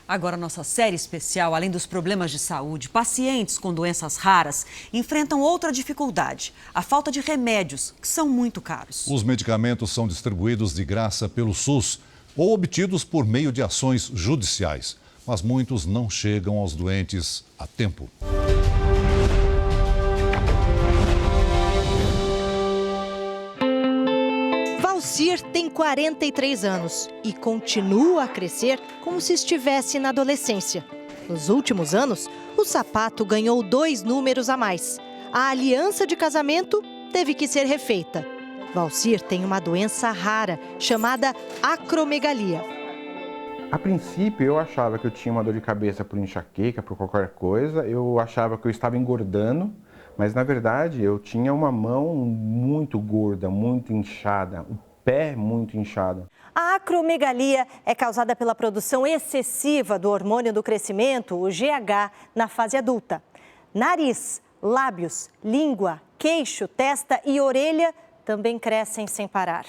Agora, nossa série especial, além dos problemas de saúde, pacientes com doenças raras enfrentam outra dificuldade: a falta de remédios, que são muito caros. Os medicamentos são distribuídos de graça pelo SUS ou obtidos por meio de ações judiciais, mas muitos não chegam aos doentes a tempo. Valcir tem 43 anos e continua a crescer como se estivesse na adolescência. Nos últimos anos, o sapato ganhou 2 números a mais. A aliança de casamento teve que ser refeita. Valcir tem uma doença rara chamada acromegalia. A princípio, eu achava que eu tinha uma dor de cabeça por enxaqueca, por qualquer coisa. Eu achava que eu estava engordando, mas na verdade eu tinha uma mão muito gorda, muito inchada, o pé muito inchado. A acromegalia é causada pela produção excessiva do hormônio do crescimento, o GH, na fase adulta. Nariz, lábios, língua, queixo, testa e orelha também crescem sem parar.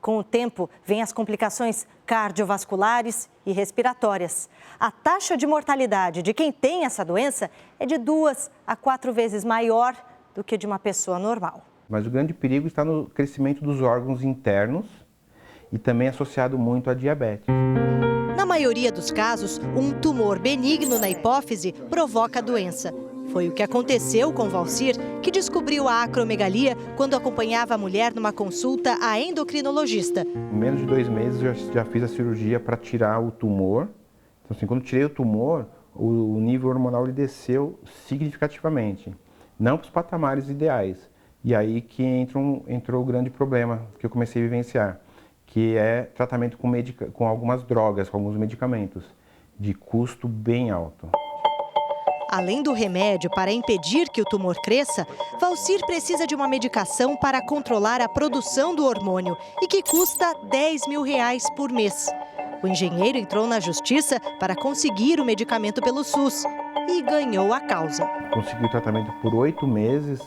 Com o tempo, vêm as complicações cardiovasculares e respiratórias. A taxa de mortalidade de quem tem essa doença é de 2 a 4 vezes maior do que de uma pessoa normal. Mas o grande perigo está no crescimento dos órgãos internos e também associado muito à diabetes. Na maioria dos casos, um tumor benigno na hipófise provoca a doença. Foi o que aconteceu com Valcir, que descobriu a acromegalia quando acompanhava a mulher numa consulta a endocrinologista. Em menos de 2 meses eu já fiz a cirurgia para tirar o tumor. Então, assim, quando tirei o tumor, o nível hormonal ele desceu significativamente, não para os patamares ideais. E aí que entrou o grande problema que eu comecei a vivenciar, que é tratamento com algumas drogas, com alguns medicamentos, de custo bem alto. Além do remédio para impedir que o tumor cresça, Valcir precisa de uma medicação para controlar a produção do hormônio e que custa R$10 mil por mês. O engenheiro entrou na justiça para conseguir o medicamento pelo SUS e ganhou a causa. Consegui o tratamento por 8 meses.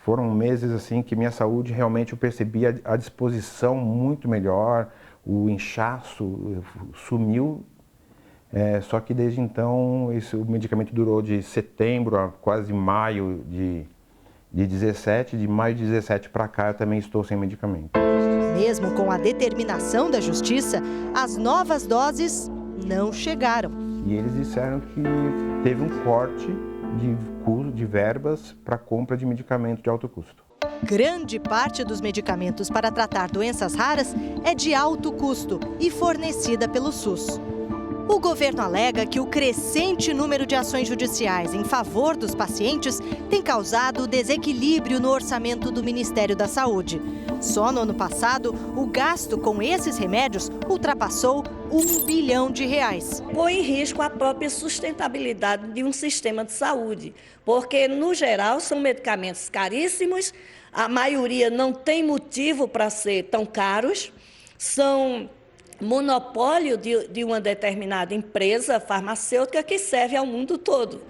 Foram meses assim que minha saúde realmente eu percebi a disposição muito melhor, o inchaço sumiu. Só que desde então o medicamento durou de setembro a quase maio de 17, de maio de 17 para cá eu também estou sem medicamento. Mesmo com a determinação da justiça, as novas doses não chegaram. E eles disseram que teve um corte de verbas para compra de medicamentos de alto custo. Grande parte dos medicamentos para tratar doenças raras é de alto custo e fornecida pelo SUS. O governo alega que o crescente número de ações judiciais em favor dos pacientes tem causado desequilíbrio no orçamento do Ministério da Saúde. Só no ano passado, o gasto com esses remédios ultrapassou R$1 bilhão. Põe em risco a própria sustentabilidade de um sistema de saúde, porque, no geral, são medicamentos caríssimos, a maioria não tem motivo para ser tão caros, são monopólio de uma determinada empresa farmacêutica que serve ao mundo todo.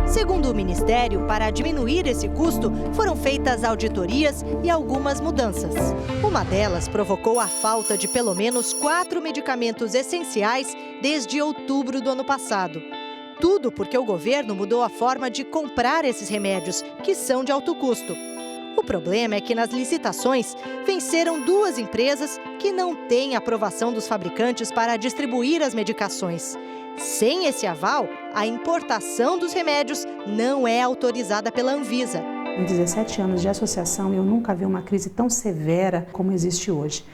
Segundo o Ministério, para diminuir esse custo, foram feitas auditorias e algumas mudanças. Uma delas provocou a falta de pelo menos 4 medicamentos essenciais desde outubro do ano passado. Tudo porque o governo mudou a forma de comprar esses remédios, que são de alto custo. O problema é que nas licitações venceram 2 empresas que não têm aprovação dos fabricantes para distribuir as medicações. Sem esse aval, a importação dos remédios não é autorizada pela Anvisa. Em 17 anos de associação, eu nunca vi uma crise tão severa como existe hoje.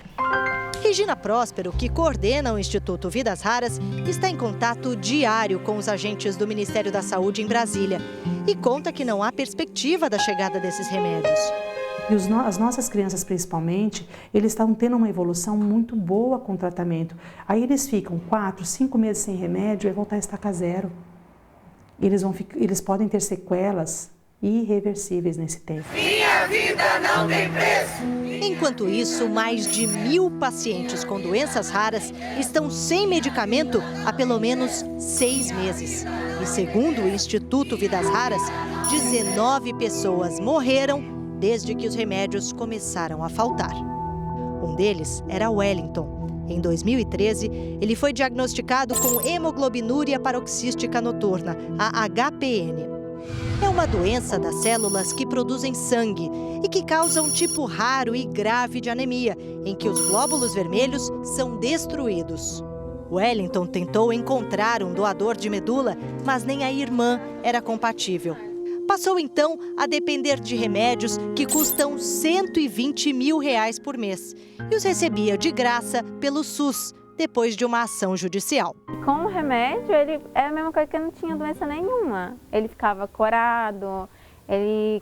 Regina Próspero, que coordena o Instituto Vidas Raras, está em contato diário com os agentes do Ministério da Saúde em Brasília e conta que não há perspectiva da chegada desses remédios. E as nossas crianças, principalmente, eles estão tendo uma evolução muito boa com o tratamento. Aí eles ficam 4, 5 meses sem remédio e voltar a estaca zero. Eles podem ter sequelas irreversíveis nesse tempo. Minha vida não tem preço. Enquanto isso, mais de 1.000 pacientes com doenças raras estão sem medicamento há pelo menos 6 meses. E segundo o Instituto Vidas Raras, 19 pessoas morreram desde que os remédios começaram a faltar. Um deles era Wellington. Em 2013, ele foi diagnosticado com hemoglobinúria paroxística noturna, a HPN. É uma doença das células que produzem sangue e que causa um tipo raro e grave de anemia, em que os glóbulos vermelhos são destruídos. Wellington tentou encontrar um doador de medula, mas nem a irmã era compatível. Passou então a depender de remédios que custam R$120 mil por mês e os recebia de graça pelo SUS, depois de uma ação judicial. Com o remédio, ele é a mesma coisa que não tinha doença nenhuma. Ele ficava corado, ele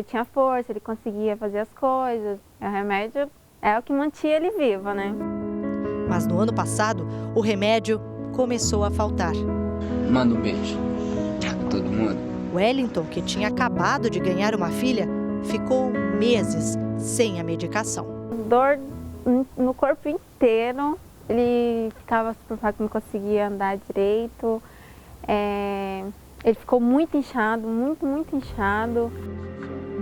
tinha força, ele conseguia fazer as coisas. O remédio é o que mantinha ele vivo, né? Mas no ano passado, o remédio começou a faltar. Manda um beijo pra todo mundo. Wellington, que tinha acabado de ganhar uma filha, ficou meses sem a medicação. Dor no corpo inteiro. Ele ficava super fraco, não conseguia andar direito. Ele ficou muito inchado, muito inchado.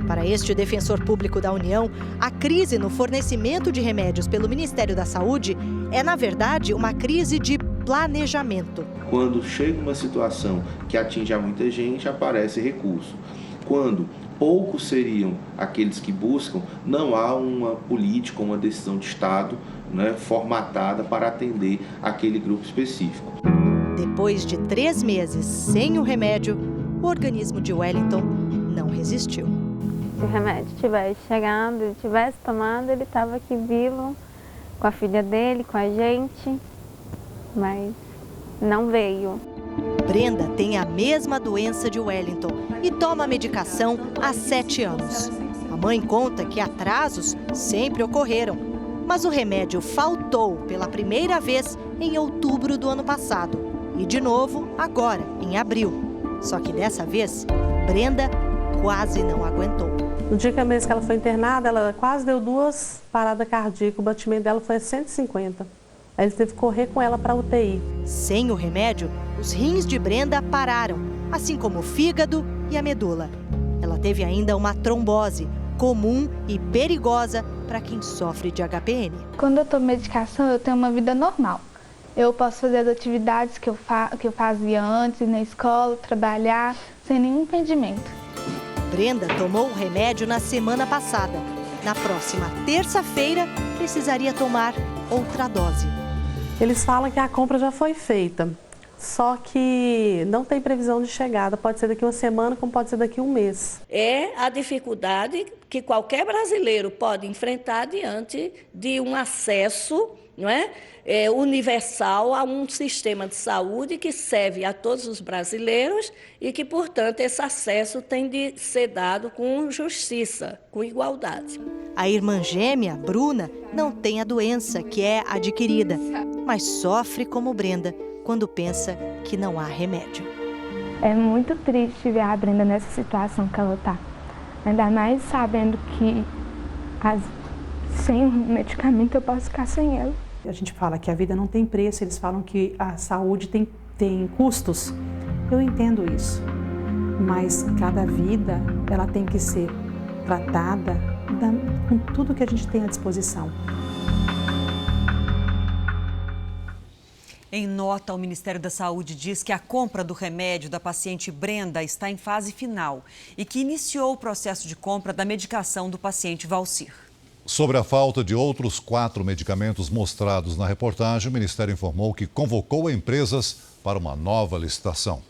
Para este defensor público da União, a crise no fornecimento de remédios pelo Ministério da Saúde é, na verdade, uma crise de planejamento. Quando chega uma situação que atinge a muita gente, aparece recurso. Quando poucos seriam aqueles que buscam, não há uma política, uma decisão de Estado, né, formatada para atender aquele grupo específico. Depois de 3 meses sem o remédio, o organismo de Wellington não resistiu. Se o remédio tivesse chegado, ele tivesse tomado, ele estava aqui vivo, com a filha dele, com a gente, mas não veio. Brenda tem a mesma doença de Wellington e toma medicação há 7 anos. A mãe conta que atrasos sempre ocorreram, mas o remédio faltou pela primeira vez em outubro do ano passado e de novo agora, em abril. Só que dessa vez, Brenda quase não aguentou. No dia que ela foi internada, ela quase deu 2 paradas cardíacas, o batimento dela foi 150. Aí ele teve que correr com ela para a UTI. Sem o remédio, os rins de Brenda pararam, assim como o fígado e a medula. Ela teve ainda uma trombose, comum e perigosa para quem sofre de HPN. Quando eu tomo medicação, eu tenho uma vida normal. Eu posso fazer as atividades que eu fazia antes, ir na escola, trabalhar, sem nenhum impedimento. Brenda tomou o remédio na semana passada. Na próxima terça-feira, precisaria tomar outra dose. Eles falam que a compra já foi feita, só que não tem previsão de chegada. Pode ser daqui uma semana, como pode ser daqui um mês. É a dificuldade que qualquer brasileiro pode enfrentar diante de um acesso, não é, universal a um sistema de saúde que serve a todos os brasileiros e que, portanto, esse acesso tem de ser dado com justiça, com igualdade. A irmã gêmea, Bruna, não tem a doença que é adquirida, mas sofre como Brenda quando pensa que não há remédio. É muito triste ver a Brenda nessa situação que ela está. Ainda mais sabendo que sem o medicamento eu posso ficar sem ela. A gente fala que a vida não tem preço, eles falam que a saúde tem custos. Eu entendo isso, mas cada vida ela tem que ser tratada com tudo que a gente tem à disposição. Em nota, o Ministério da Saúde diz que a compra do remédio da paciente Brenda está em fase final e que iniciou o processo de compra da medicação do paciente Valcir. Sobre a falta de outros 4 medicamentos mostrados na reportagem, o Ministério informou que convocou empresas para uma nova licitação.